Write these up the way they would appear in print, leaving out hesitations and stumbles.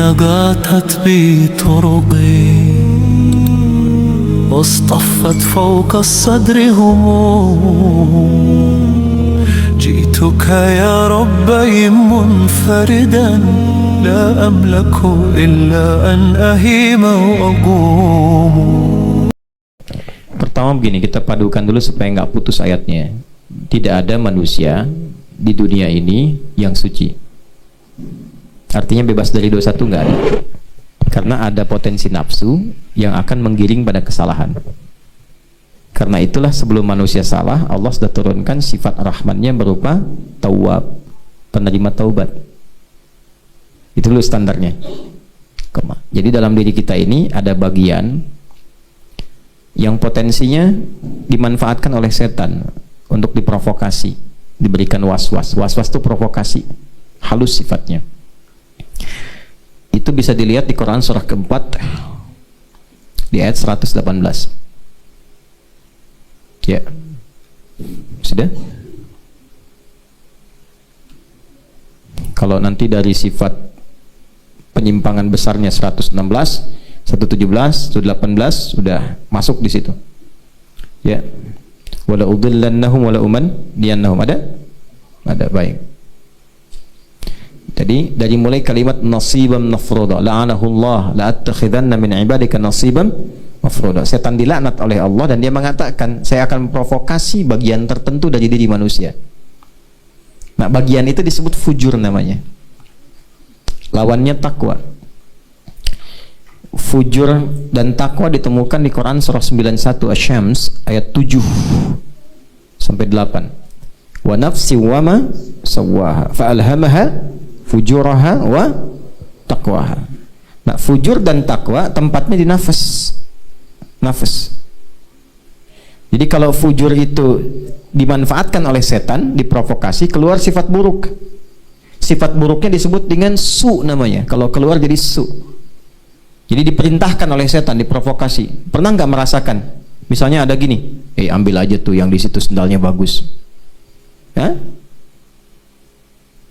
نغتت بي طرقي واصطفت فوق الصدر هموم جئتك يا ربي منفردا لا أملك إلا أن أهيم وأقوم. Pertama begini, kita padukan dulu supaya nggak putus ayatnya. Tidak ada manusia di dunia ini yang suci. Artinya bebas dari dosa itu nggak ada. Karena ada potensi nafsu yang akan menggiring pada kesalahan. Karena itulah sebelum manusia salah, Allah sudah turunkan sifat rahmannya berupa tawwab, penerima taubat. Itu dulu standarnya. Jadi dalam diri kita ini ada bagian yang potensinya dimanfaatkan oleh setan untuk diprovokasi, diberikan was-was. Was-was itu provokasi, halus sifatnya. Itu bisa dilihat di Quran surah keempat di ayat 118. Ya, sudah. Kalau nanti dari sifat penyimpangan besarnya 116, 117, 118 sudah masuk di situ. Ya. Wala udillannahum wala umanniyannahum, ada? Ada, baik. Jadi dari mulai kalimat nasiban mafruḍa, la'anahullah la attakhidanna min ibadika nasiban mafruḍa. Setan dilaknat oleh Allah dan dia mengatakan, saya akan memprovokasi bagian tertentu dari diri manusia. Nah, bagian itu disebut fujur namanya. Lawannya takwa. Fujur dan takwa ditemukan di Quran surah 91 Asy-Syams ayat 7 sampai 8. Wa nafsi wa ma sawwaha fa alhamaha fujuraha wa taqwaha. Nah, fujur dan takwa tempatnya di nafas. Nafas. Jadi kalau fujur itu dimanfaatkan oleh setan, diprovokasi, keluar sifat buruk. Sifat buruknya disebut dengan su namanya. Kalau keluar jadi su. Jadi diperintahkan oleh setan, diprovokasi. Pernah nggak merasakan? Misalnya ada gini, ambil aja tuh yang di situ sendalnya bagus. Ya?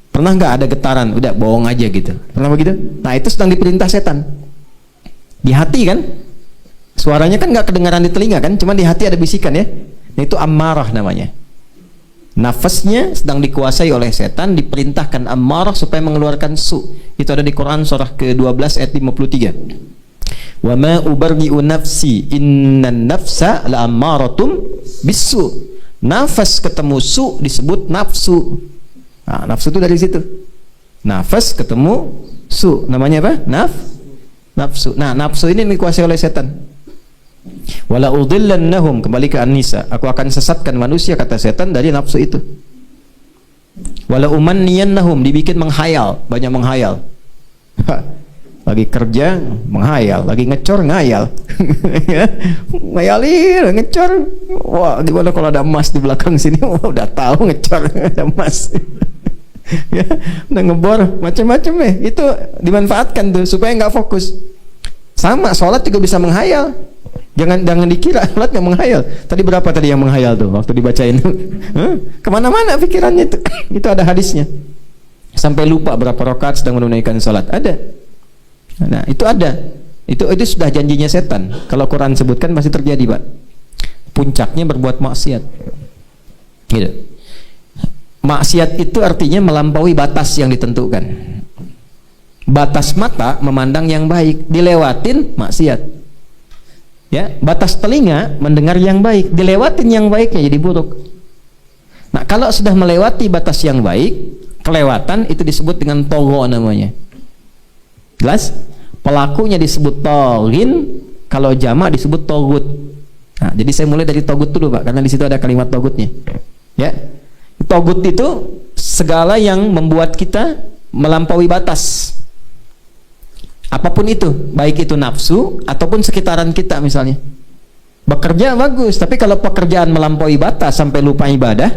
Pernah nggak ada getaran? Udah bohong aja gitu. Pernah begitu? Nah, itu sedang diperintah setan. Di hati kan? Suaranya kan nggak kedengaran di telinga kan? Cuma di hati ada bisikan ya. Nah, itu ammarah namanya. Nafasnya sedang dikuasai oleh setan, diperintahkan ammarah supaya mengeluarkan su. Itu ada di Quran surah ke-12 ayat 53. Wa ma ubarri'u nafsi innan nafsa la'ammaratum bisu. Nafas ketemu su disebut nafsu. Nah, nafsu itu dari situ. Nafas ketemu su, namanya apa? Nafsu. Nah, nafsu ini dikuasai oleh setan. Wala udillannahum, kembali ke An-Nisa, aku akan sesatkan manusia, kata setan, dari nafsu itu. Wala umanniyannahum, dibikin menghayal, banyak menghayal. Lagi kerja menghayal, lagi ngecor ngayal. Ya, ngayalin, ngecor. Wah, gimana kalau ada emas di belakang sini? Wah, udah tahu ngecor ada emas. Ya, udah ngebor macam-macam itu dimanfaatkan tuh supaya nggak fokus. Sama sholat juga bisa menghayal. Jangan dikira sholat nggak menghayal. Tadi berapa tadi yang menghayal tuh waktu dibacain? Kemana-mana pikirannya itu. Itu ada hadisnya. Sampai lupa berapa rakaat sedang menunaikan sholat. Ada. Nah, itu ada. Itu sudah janjinya setan. Kalau Quran sebutkan pasti terjadi, Pak. Puncaknya berbuat maksiat. Gitu. Maksiat itu artinya melampaui batas yang ditentukan. Batas mata memandang yang baik, dilewatin maksiat. Ya, batas telinga mendengar yang baik, dilewatin yang baiknya jadi buruk. Nah, kalau sudah melewati batas yang baik, kelewatan, itu disebut dengan togo namanya. Jelas? Pelakunya disebut togin, kalau jamak disebut togut. Nah, jadi saya mulai dari togut dulu, Pak, karena di situ ada kalimat togutnya. Ya, togut itu segala yang membuat kita melampaui batas. Apapun itu, baik itu nafsu ataupun sekitaran kita misalnya. Bekerja bagus, tapi kalau pekerjaan melampaui batas sampai lupa ibadah,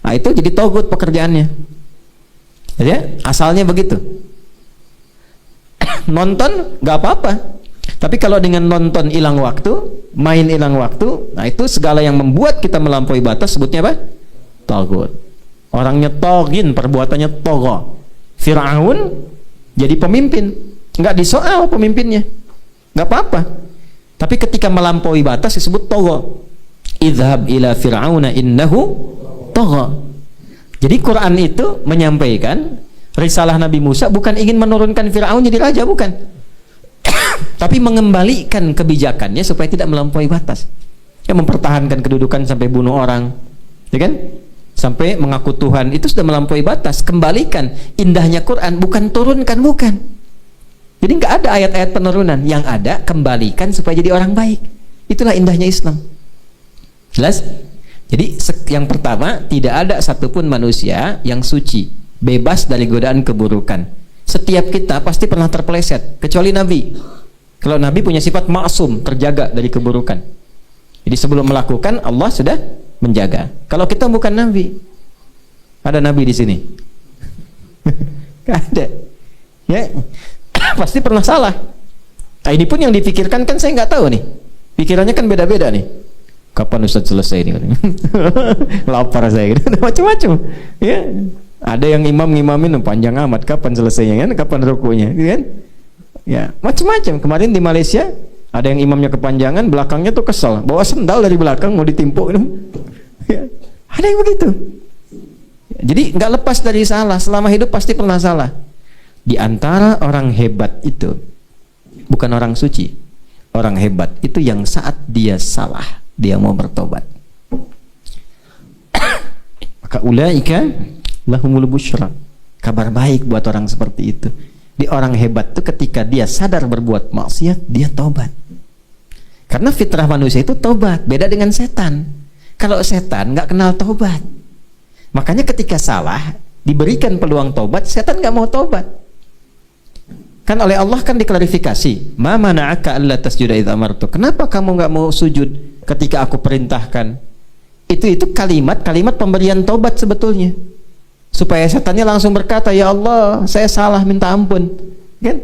nah itu jadi togut pekerjaannya. Ya, asalnya begitu. Nonton nggak apa-apa, tapi kalau dengan nonton hilang waktu, main hilang waktu, nah itu segala yang membuat kita melampaui batas sebutnya apa? Togut. Orangnya togin, perbuatannya togo. Fir'aun jadi pemimpin. nggak disoal pemimpinnya, nggak apa-apa. Tapi ketika melampaui batas disebut tagha. Idhab ila fir'auna innahu tagha. Jadi Quran itu menyampaikan risalah Nabi Musa bukan ingin menurunkan Fir'aun jadi raja, bukan. Tapi mengembalikan kebijakannya supaya tidak melampaui batas. Ya, mempertahankan kedudukan sampai bunuh orang, ya kan? Sampai mengaku Tuhan, itu sudah melampaui batas. Kembalikan. Indahnya Quran bukan turunkan, bukan. Jadi nggak ada ayat-ayat penurunan, yang ada kembalikan supaya jadi orang baik. Itulah indahnya Islam. Jelas? Jadi yang pertama, tidak ada satupun manusia yang suci, bebas dari godaan keburukan. Setiap kita pasti pernah terpeleset, kecuali Nabi. Kalau Nabi punya sifat maksum, terjaga dari keburukan. Jadi sebelum melakukan, Allah sudah menjaga. Kalau kita bukan Nabi, ada Nabi di sini? Nggak ada. Ya, pasti pernah salah. Nah, ini pun yang dipikirkan kan saya nggak tahu nih. Pikirannya kan beda-beda nih. Kapan Ustaz selesai ini? Lapar saya gitu. Macam-macam. Ya. Ada yang ngimamin panjang amat, kapan selesainya kan? Kapan rukunya, gitu kan? Ya, macam-macam. Kemarin di Malaysia ada yang imamnya kepanjangan, belakangnya tuh kesel, bawa sendal dari belakang mau ditimpuk gitu. Ya. Ada yang begitu. Jadi nggak lepas dari salah, selama hidup pasti pernah salah. Di antara orang hebat itu bukan orang suci. Orang hebat itu yang saat dia salah, dia mau bertobat. Maka ulaika lahumul busyra. Kabar baik buat orang seperti itu. Di orang hebat itu ketika dia sadar berbuat maksiat, dia tobat. Karena fitrah manusia itu tobat, beda dengan setan. Kalau setan nggak kenal tobat. Makanya ketika salah, diberikan peluang tobat, setan nggak mau tobat. Kan oleh Allah kan diklarifikasi, ma mana'aka alla tasjuda idza amartu. Kenapa kamu nggak mau sujud ketika aku perintahkan? Itu kalimat pemberian tobat sebetulnya. Supaya setannya langsung berkata, ya Allah, saya salah, minta ampun. Kan?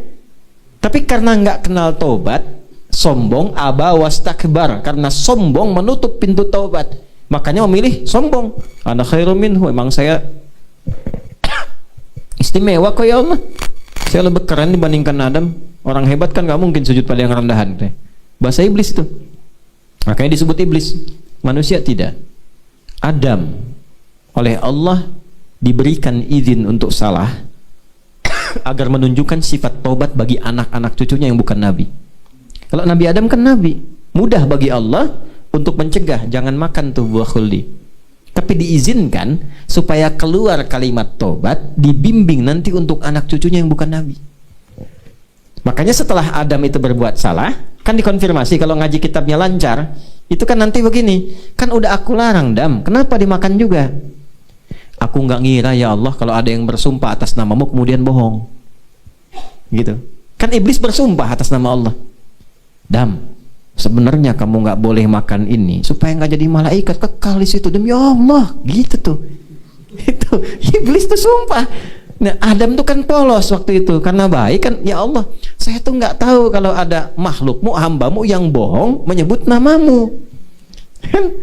Tapi karena nggak kenal tobat, sombong, aba wastakbar, karena sombong menutup pintu tobat, makanya memilih sombong. Ana khairum minhu, emang saya istimewa kok ya Allah, saya lebih keren dibandingkan Adam. Orang hebat kan nggak mungkin sujud pada yang rendahan. Bahasa iblis itu, makanya disebut iblis. Manusia tidak. Adam oleh Allah diberikan izin untuk salah agar menunjukkan sifat taubat bagi anak-anak cucunya yang bukan nabi. Kalau Nabi Adam kan nabi, mudah bagi Allah untuk mencegah jangan makan tuh buah khuldi. Tapi diizinkan supaya keluar kalimat taubat, dibimbing nanti untuk anak cucunya yang bukan nabi. Makanya setelah Adam itu berbuat salah, kan dikonfirmasi kalau ngaji kitabnya lancar, itu kan nanti begini, kan udah aku larang Adam, kenapa dimakan juga? Aku nggak ngira ya Allah kalau ada yang bersumpah atas namamu kemudian bohong, gitu. Kan iblis bersumpah atas nama Allah. Dam, sebenarnya kamu nggak boleh makan ini supaya nggak jadi malaikat kekal di situ demi Allah, gitu tuh. Itu iblis tuh sumpah. Nah, Adam tuh kan polos waktu itu karena baik kan, ya Allah, saya tuh nggak tahu kalau ada makhlukmu, hambamu yang bohong menyebut namamu, kan?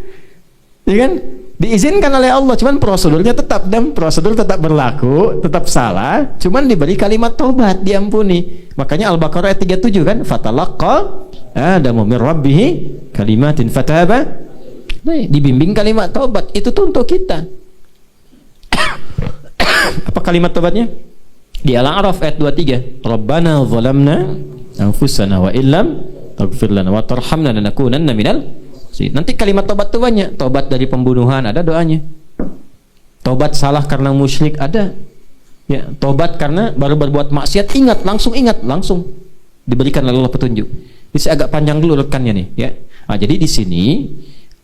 Ya kan? Diizinkan oleh Allah, cuman prosedurnya tetap, dan prosedur tetap berlaku, tetap salah, cuman diberi kalimat taubat, diampuni. Makanya Al-Baqarah ayat 37 kan, fatalaqqa Adamu min rabbih kalimatin fataba. Nah, dibimbing kalimat taubat, itu tuh untuk kita. Apa kalimat taubatnya? Di Al-A'raf ayat 23, Rabbana zalamna anfusana wa illam taghfir lana wa tarhamna lanakunanna minal. Nanti kalimat tobat itu banyak. Tobat dari pembunuhan ada doanya. Tobat salah karena musyrik ada. Ya, tobat karena baru berbuat maksiat, langsung diberikan oleh Allah petunjuk. Ini saya agak panjang dulu rekannya nih, ya. Nah, jadi di sini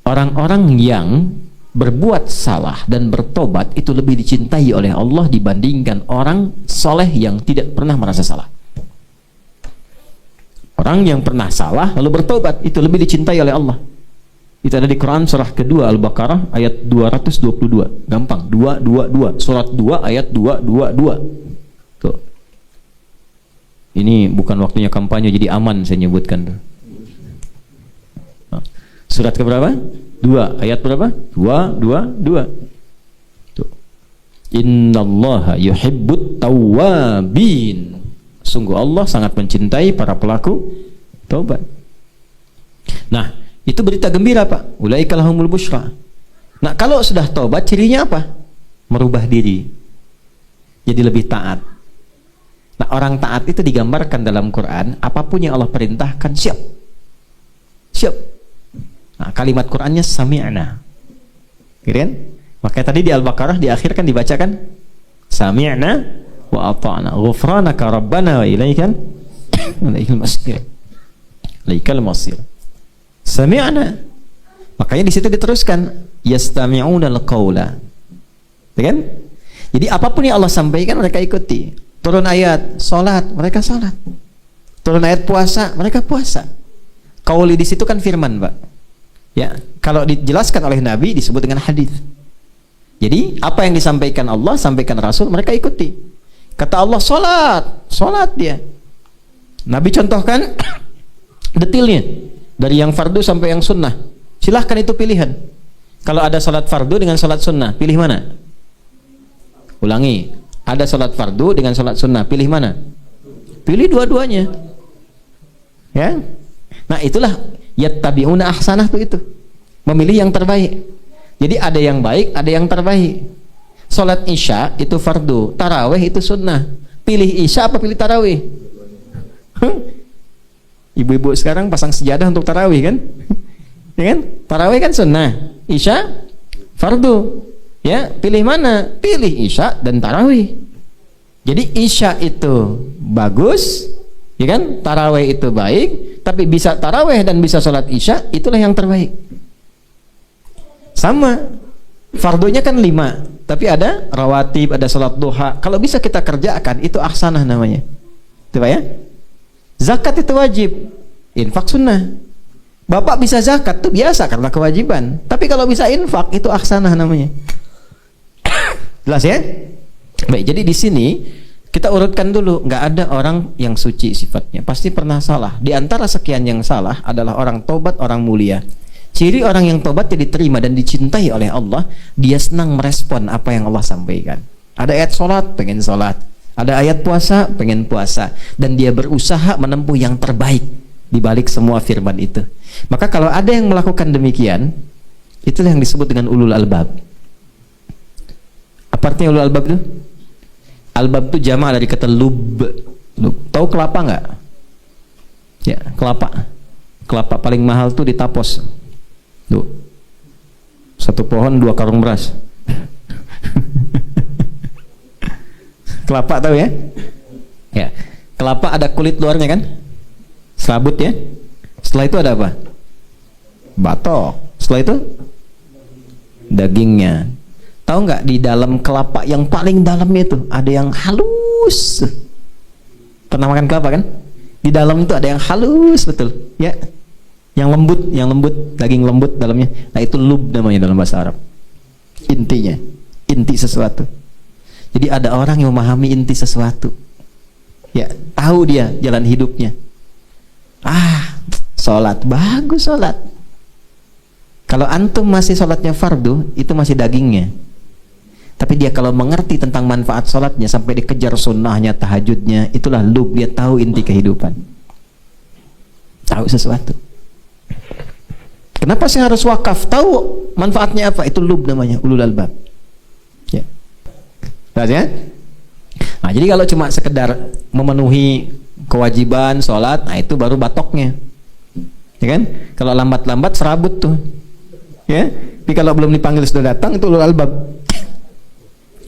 orang-orang yang berbuat salah dan bertobat itu lebih dicintai oleh Allah dibandingkan orang soleh yang tidak pernah merasa salah. Orang yang pernah salah lalu bertobat itu lebih dicintai oleh Allah. Itu ada di Quran surah kedua Al-Baqarah ayat 222. Gampang, 222. Surat 2 ayat 222. Tuh. Ini bukan waktunya kampanye, jadi aman saya nyebutkan tuh. Nah, surat ke berapa? 2 ayat berapa? 222. Tuh. Innallaha yuhibbut tawwabin. Sungguh Allah sangat mencintai para pelaku taubat. Nah, itu berita gembira, Pak. Ulaika lahumul busyra. Nah, kalau sudah taubat cirinya apa? Merubah diri. Jadi lebih taat. Nah, orang taat itu digambarkan dalam Quran, apapun yang Allah perintahkan siap. Siap. Nah, kalimat Qurannya sami'na. Keren? Makanya tadi di Al-Baqarah di akhir kan dibacakan sami'na wa ata'na ghufranaka rabbana wa ilaikal masir. Ilaikal masir. Sami'na. Makanya di situ diteruskan yastami'una al-qaula. Ya kan? Jadi apapun yang Allah sampaikan mereka ikuti. Turun ayat salat, mereka salat. Turun ayat puasa, mereka puasa. Qauli di situ kan firman, Pak. Ya, kalau dijelaskan oleh Nabi disebut dengan hadis. Jadi apa yang disampaikan Allah, sampaikan Rasul, mereka ikuti. Kata Allah salat, salat dia. Nabi contohkan detailnya dari yang fardu sampai yang sunnah. Silahkan itu pilihan. Kalau ada salat fardu dengan salat sunnah, pilih mana? Ulangi. Ada salat fardu dengan salat sunnah, pilih mana? Pilih dua-duanya. Ya. Nah, itulah yattabi'una ahsanah itu. Memilih yang terbaik. Jadi ada yang baik, ada yang terbaik. Salat Isya itu fardu, tarawih itu sunnah. Pilih Isya apa pilih tarawih? Ibu-ibu sekarang pasang sejadah untuk tarawih kan? Ya kan? Tarawih kan sunnah, Isya fardu. Ya, pilih mana? Pilih Isya dan tarawih. Jadi Isya itu bagus, ya kan? Tarawih itu baik, tapi bisa tarawih dan bisa sholat Isya, itulah yang terbaik. Sama, fardunya kan 5, tapi ada rawatib, ada sholat duha. Kalau bisa kita kerjakan, itu ahsanah namanya. Itu Pak ya? Zakat itu wajib, infak sunnah. Bapak bisa zakat, itu biasa karena kewajiban. Tapi kalau bisa infak, itu ahsanah namanya. Jelas ya? Baik, jadi di sini kita urutkan dulu, nggak ada orang yang suci sifatnya, pasti pernah salah. Di antara sekian yang salah adalah orang tobat, orang mulia. Ciri orang yang tobat diterima dan dicintai oleh Allah, dia senang merespon apa yang Allah sampaikan. Ada ayat sholat, pengen sholat. Ada ayat puasa, pengen puasa. Dan dia berusaha menempuh yang terbaik di balik semua firman itu. Maka kalau ada yang melakukan demikian, itulah yang disebut dengan ulul albab. Apa artinya ulul albab itu? Albab itu jama' dari kata lub. Tahu kelapa nggak? Ya, kelapa. Kelapa paling mahal tuh di Tapos. Tuh. Satu pohon 2 karung beras. Kelapa tahu ya? Ya. Kelapa ada kulit luarnya kan? Selabut ya. Setelah itu ada apa? Batok. Setelah itu dagingnya. Tahu nggak di dalam kelapa yang paling dalamnya itu ada yang halus. Pernah makan kelapa kan? Di dalam itu ada yang halus betul, ya. Yang lembut, daging lembut dalamnya. Nah, itu lub namanya dalam bahasa Arab. Intinya, inti sesuatu. Jadi ada orang yang memahami inti sesuatu. Ya, tahu dia jalan hidupnya. Sholat, bagus sholat. Kalau antum masih sholatnya fardu, itu masih dagingnya. Tapi dia kalau mengerti tentang manfaat sholatnya sampai dikejar sunnahnya, tahajudnya, itulah lub, dia tahu inti kehidupan. Tahu sesuatu. Kenapa saya harus wakaf? Tahu manfaatnya apa? Itu lub namanya, ulul albab. Ya. Ya? Nah, jadi kalau cuma sekedar memenuhi kewajiban sholat, nah itu baru batoknya. Ya kan? Kalau lambat-lambat serabut tuh. Ya. Tapi kalau belum dipanggil sudah datang, itu ulul albab.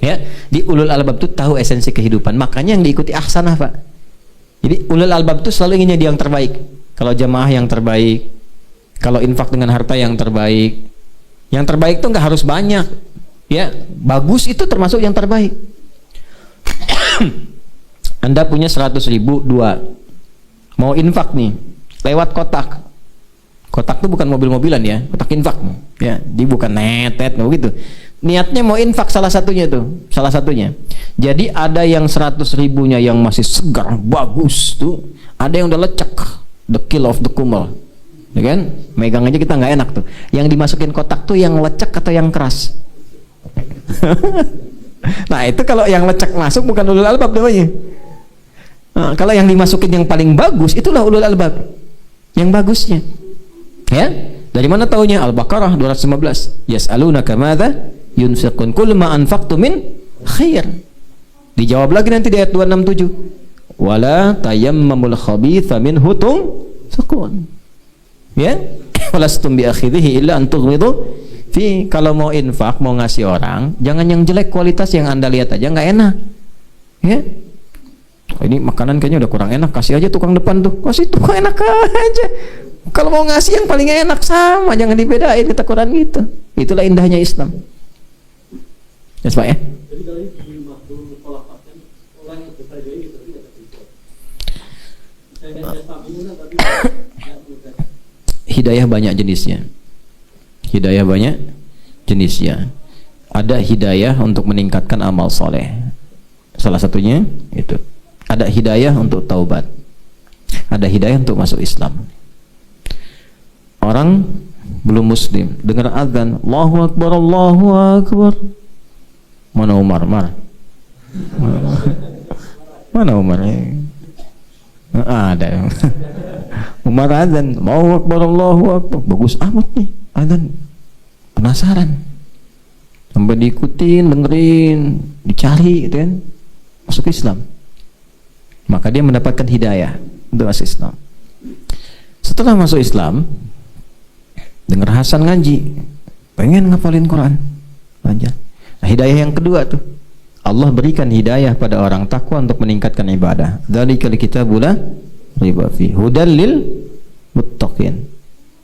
Ya, di ulul albab itu tahu esensi kehidupan. Makanya yang diikuti ahsanah, Pak. Jadi ulul albab itu selalu ingin jadi yang terbaik. Kalau jamaah yang terbaik, kalau infak dengan harta yang terbaik. Yang terbaik itu nggak harus banyak. Ya, bagus itu termasuk yang terbaik. Anda punya 100.000 2. Mau infak nih, lewat kotak. Kotak itu bukan mobil-mobilan ya, kotak infak. Ya, dia bukan netet begitu. Niatnya mau infak salah satunya tuh, salah satunya. Jadi ada yang 100.000-nya yang masih segar, bagus tuh. Ada yang udah lecek, the kill of the kumel. Ya kan? Megang aja kita nggak enak tuh. Yang dimasukin kotak tuh yang lecek atau yang keras? Nah, itu kalau yang lecek masuk bukan ulul albab namanya. Nah, kalau yang dimasukin yang paling bagus, itulah ulul albab. Yang bagusnya. Ya? Dari mana taunya? Al-Baqarah 215. Yas'alunaka madza yunfiqun qul ma anfaqtum min khair. Dijawab lagi nanti di ayat 267. Wala tayammamul khabitha minhu tunfiqun. Ya? Walastum bi akhidhihi illa an tughmidu fi. Kalau mau infak, mau ngasih orang, jangan yang jelek kualitas, yang Anda lihat aja nggak enak. Ya? Ini makanan kayaknya udah kurang enak, kasih aja tukang depan tuh. Kasih tukang enak aja. Kalau mau ngasih yang paling enak sama, jangan dibedain kita Quran gitu. Itulah indahnya Islam. Ya, Pak ya. Jadi kalau ini makhluk mukhalafahkan orang yang berbeda itu tidak terlibat. Hidayah banyak jenisnya. Hidayah banyak jenisnya. Ada hidayah untuk meningkatkan amal soleh. Salah satunya itu. Ada hidayah untuk taubat. Ada hidayah untuk masuk Islam. Orang belum muslim, dengar azan, Allahu Akbar, Allahu Akbar. Mana Umar? Mana Umar? Ada. Umar azan, Allahu Akbar, Allahu Akbar. Bagus amat nih azan. Penasaran. Sampai diikutin, dengerin, dicari gitu kan. Masuk Islam. Maka dia mendapatkan hidayah untuk masuk Islam. Setelah masuk Islam, dengar Hasan ngaji, pengen ngapalin Quran, belajar. Nah, hidayah yang kedua tuh, Allah berikan hidayah pada orang takwa untuk meningkatkan ibadah. Dzalikal kitabul la raiba fi hudal lil muttaqin.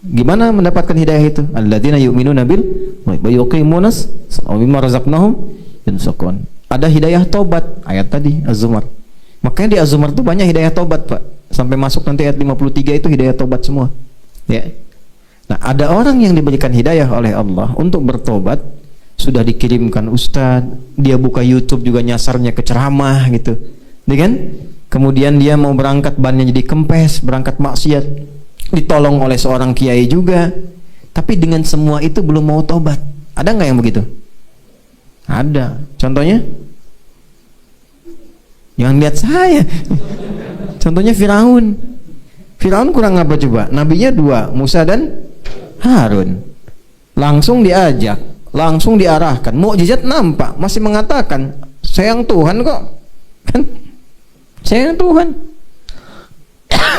Gimana mendapatkan hidayah itu? Alladzina yu'minuna bil wa yuqimunas wa mimma razaqnahum yunfiqun. Ada hidayah taubat, ayat tadi Az-Zumar. Makanya di Az-Zumar itu banyak hidayah taubat, Pak. Sampai masuk nanti ayat 53 itu hidayah taubat semua. Ya. Nah, ada orang yang diberikan hidayah oleh Allah untuk bertobat, sudah dikirimkan ustaz, dia buka YouTube juga nyasarnya ke ceramah gitu. Kan? Kemudian dia mau berangkat bannya jadi kempes, berangkat maksiat, ditolong oleh seorang kiai juga. Tapi dengan semua itu belum mau tobat. Ada nggak yang begitu? Ada. Contohnya? Jangan lihat saya. Contohnya Firaun. Firaun kurang apa coba? Nabinya dua, Musa dan Harun. Langsung diajak, langsung diarahkan. Mukjizat nampak, masih mengatakan, "Sayang Tuhan kok." Kan? Sayang Tuhan.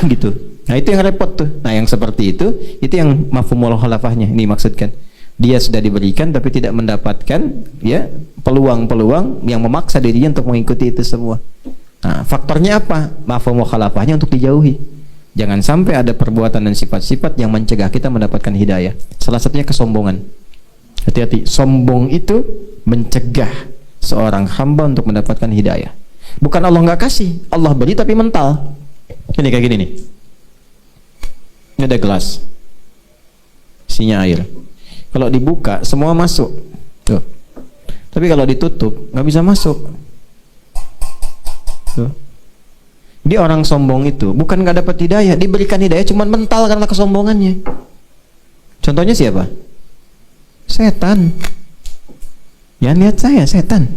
Gitu. Nah, itu yang repot tuh. Nah, yang seperti itu yang mafhumul khalafahnya. Ini maksudkan. Dia sudah diberikan tapi tidak mendapatkan ya peluang-peluang yang memaksa dirinya untuk mengikuti itu semua. Nah, faktornya apa? Mafhum mukhalafahnya untuk dijauhi. Jangan sampai ada perbuatan dan sifat-sifat yang mencegah kita mendapatkan hidayah. Salah satunya kesombongan. Hati-hati, sombong itu mencegah seorang hamba untuk mendapatkan hidayah. Bukan Allah nggak kasih, Allah beri tapi mental. Ini kayak gini nih. Ini ada gelas, isinya air. Kalau dibuka semua masuk. Tuh. Tapi kalau ditutup nggak bisa masuk. Tuh. Dia orang sombong itu bukan nggak dapat hidayah, diberikan hidayah cuman mental karena kesombongannya. Contohnya siapa? Setan. Ya lihat saya, setan.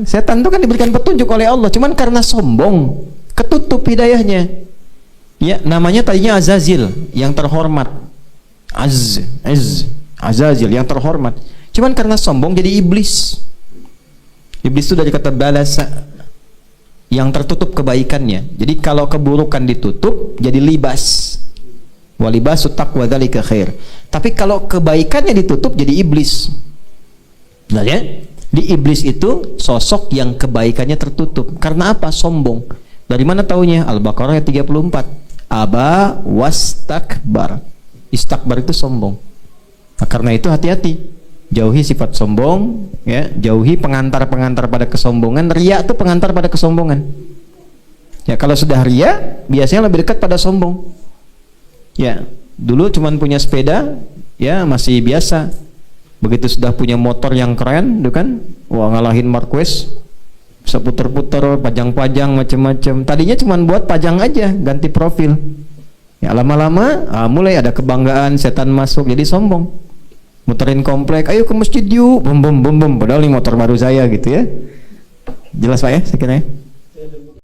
Setan itu kan diberikan petunjuk oleh Allah, cuman karena sombong ketutup hidayahnya. Ya, namanya tadinya Azazil, yang terhormat. Azazil yang terhormat. Cuman karena sombong jadi iblis. Iblis itu dari kata balasa, yang tertutup kebaikannya. Jadi kalau keburukan ditutup jadi libas. Walibasut taqwa dzalika khair. Tapi kalau kebaikannya ditutup jadi iblis. Nah ya, di iblis itu sosok yang kebaikannya tertutup. Karena apa? Sombong. Dari mana taunya? Al-Baqarah ayat 34. Aba wastakbar. Istakbar itu sombong. Nah, karena itu hati-hati. Jauhi sifat sombong, ya, jauhi pengantar-pengantar pada kesombongan. Riya itu pengantar pada kesombongan. Ya, kalau sudah riya, biasanya lebih dekat pada sombong. Ya, dulu cuman punya sepeda, ya masih biasa. Begitu sudah punya motor yang keren, itu kan, wah ngalahin Marquez, bisa puter-puter, pajang-pajang macam-macam. Tadinya cuman buat pajang aja, ganti profil. Ya lama-lama mulai ada kebanggaan, setan masuk jadi sombong. Muterin komplek, ayo ke masjid yuk, bom bom bom bom, padahal ini motor baru saya gitu ya. Jelas Pak ya, saya kira ya.